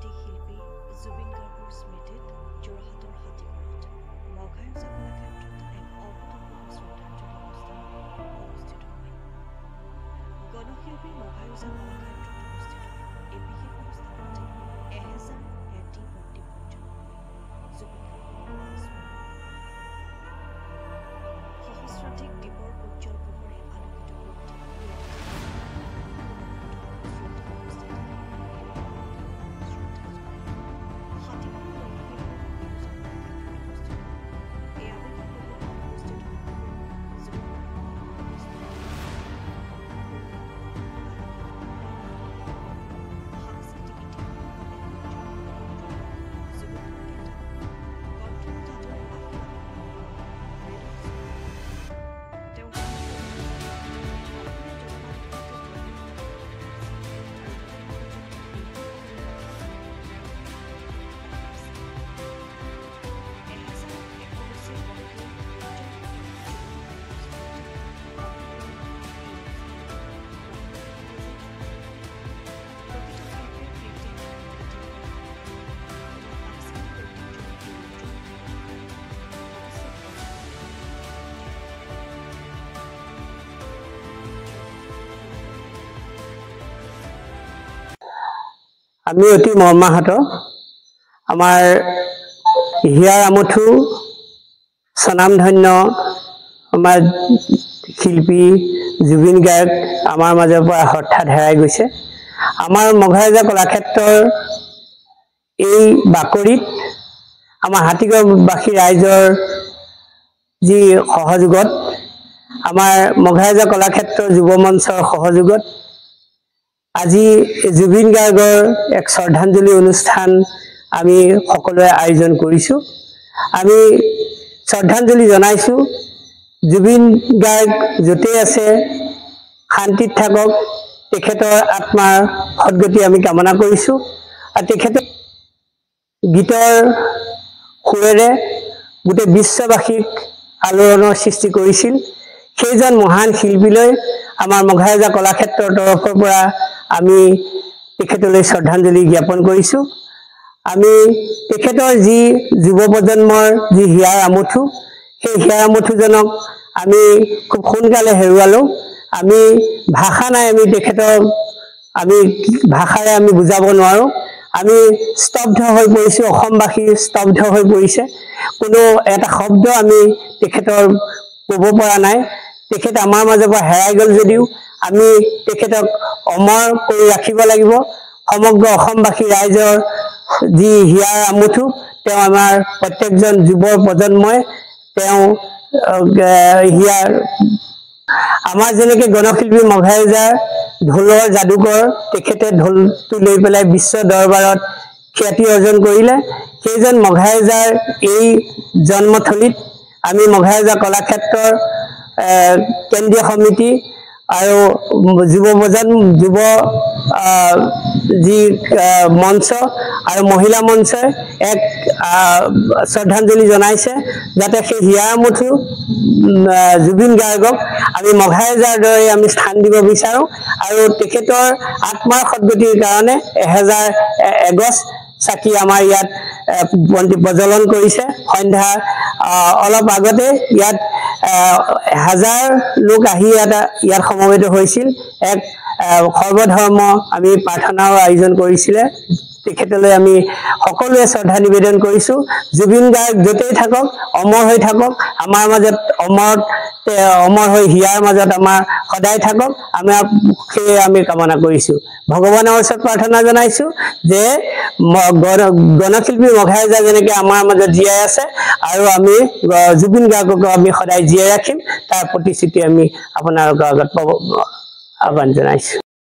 কণ্ঠশিল্পী জুবিন গাৰ্গৰ স্মৃতিত যোৰহাটৰ হাতীগড়ত মঘায়ুঁজা কলাক্ষেত্ৰত এক অভূতপূৰ্ব শ্ৰদ্ধাঞ্জলি অনুষ্ঠান অনুষ্ঠিত হয়। গণশিল্পী মঘায়ুঁজা কলাক্ষেত্ৰত অনুষ্ঠিত এই বিশেষ অনুষ্ঠানত 1000 হেঁতি বন্তি প্ৰজ্বলন কৰি জুবিন গাৰ্গক স্মৰণ কৰা হয়। সহস্ৰাধিক দীপৰ উজ্জ্বল পোহৰে আলোকিত কৰোঁতে আমি অতি মৰ্মাহত আমাৰ হিয়াৰ আমঠু স্বনামধন্য আমাৰ শিল্পী জুবিন গাৰ্গ আমাৰ মাজৰ পৰা হঠাৎ হেৰাই গৈছে। আমাৰ মঘায়ুঁজা কলাক্ষেত্ৰৰ এই বাকৰিত আমাৰ হাতীগড়বাসী ৰাইজৰ যি সহযোগত আমাৰ মঘায়ুঁজা কলাক্ষেত্ৰৰ যুৱ মঞ্চৰ সহযোগত আজি জুবিন গাৰ্গৰ এক শ্ৰদ্ধাঞ্জলি অনুষ্ঠান আমি সকলোৱে আয়োজন কৰিছোঁ। আমি শ্ৰদ্ধাঞ্জলি জনাইছোঁ। জুবিন গাৰ্গ য'তেই আছে শান্তিত থাকক, তেখেতৰ আত্মাৰ সদ্গতি আমি কামনা কৰিছোঁ। আৰু তেখেতে গীতৰ সুৰেৰে গোটেই বিশ্ববাসীক আলোড়নৰ সৃষ্টি কৰিছিল। সেইজন মহান শিল্পীলৈ আমাৰ মঘায়ুঁজা কলাক্ষেত্ৰৰ তৰফৰ পৰা আমি তেখেতলৈ শ্ৰদ্ধাঞ্জলি জ্ঞাপন কৰিছোঁ। আমি তেখেতৰ যি যুৱ প্ৰজন্মৰ যি হিয়াৰ আমঠু, সেই হিয়াৰ আমঠুজনক আমি খুব সোনকালে হেৰুৱালোঁ। আমি ভাষা নাই, আমি তেখেতক আমি ভাষাৰে আমি বুজাব নোৱাৰোঁ। আমি স্তব্ধ হৈ পৰিছোঁ, অসমবাসী স্তব্ধ হৈ পৰিছে। কোনো এটা শব্দ আমি তেখেতৰ ক'ব পৰা নাই। তেখেত আমাৰ মাজৰ পৰা হেৰাই গ'ল যদিও আমি তেখেতক অমৰ কৰি ৰাখিব লাগিব। সমগ্ৰ অসমবাসী ৰাইজৰ যি হিয়াৰ আমঠু, তেওঁ আমাৰ প্ৰত্যেকজন যুৱ প্ৰজন্মই তেওঁ হিয়াৰ আমাৰ যেনেকৈ গণশিল্পী মঘায়ুঁজাৰ ঢোলৰ যাদুকৰ, তেখেতে ঢোলটো লৈ পেলাই বিশ্ব দৰবাৰত খ্যাতি অৰ্জন কৰিলে। সেইজন মঘায়ুঁজাৰ এই জন্মথলীত আমি মঘায়ুঁজা কলাক্ষেত্ৰৰ কেন্দ্ৰীয় সমিতি আৰু যুৱ যি মঞ্চ আৰু মহিলা মঞ্চই এক শ্ৰদ্ধাঞ্জলি জনাইছে, যাতে সেই হিয়াৰ আমঠু জুবিন গাৰ্গক আমি মঘায়ুঁজাৰ দৰে আমি স্থান দিব বিচাৰোঁ। আৰু তেখেতৰ আত্মাৰ সদ্গতিৰ কাৰণে 1000 এগছ চাকি আমাৰ ইয়াত বন্তি প্ৰজ্বলন কৰিছে। সন্ধ্যা অলপ আগতে ইয়াত 1000 লোক আহি ইয়াত সমবেত হৈছিল। এক সৰ্বধৰ্ম আমি প্ৰাৰ্থনাও আয়োজন কৰিছিলে। তেখেতলৈ আমি সকলোৱে শ্ৰদ্ধা নিবেদন কৰিছোঁ। জুবিন গাৰ্গ য'তেই থাকক, অমৰ হৈ থাকক, আমাৰ মাজত অমৰ হৈ হিয়াৰ মাজত আমাৰ সদায় থাকক, সেয়ে আমি কামনা কৰিছোঁ। ভগৱানৰ ওচৰত প্ৰাৰ্থনা জনাইছোঁ যে গণশিল্পী মঘায়ুঁজা যেনেকৈ আমাৰ মাজত জীয়াই আছে আৰু আমি জুবিন গাৰ্গকো আমি সদায় জীয়াই ৰাখিম, তাৰ প্ৰতিশ্ৰুতি আমি আপোনালোকৰ আগত আহ্বান জনাইছোঁ।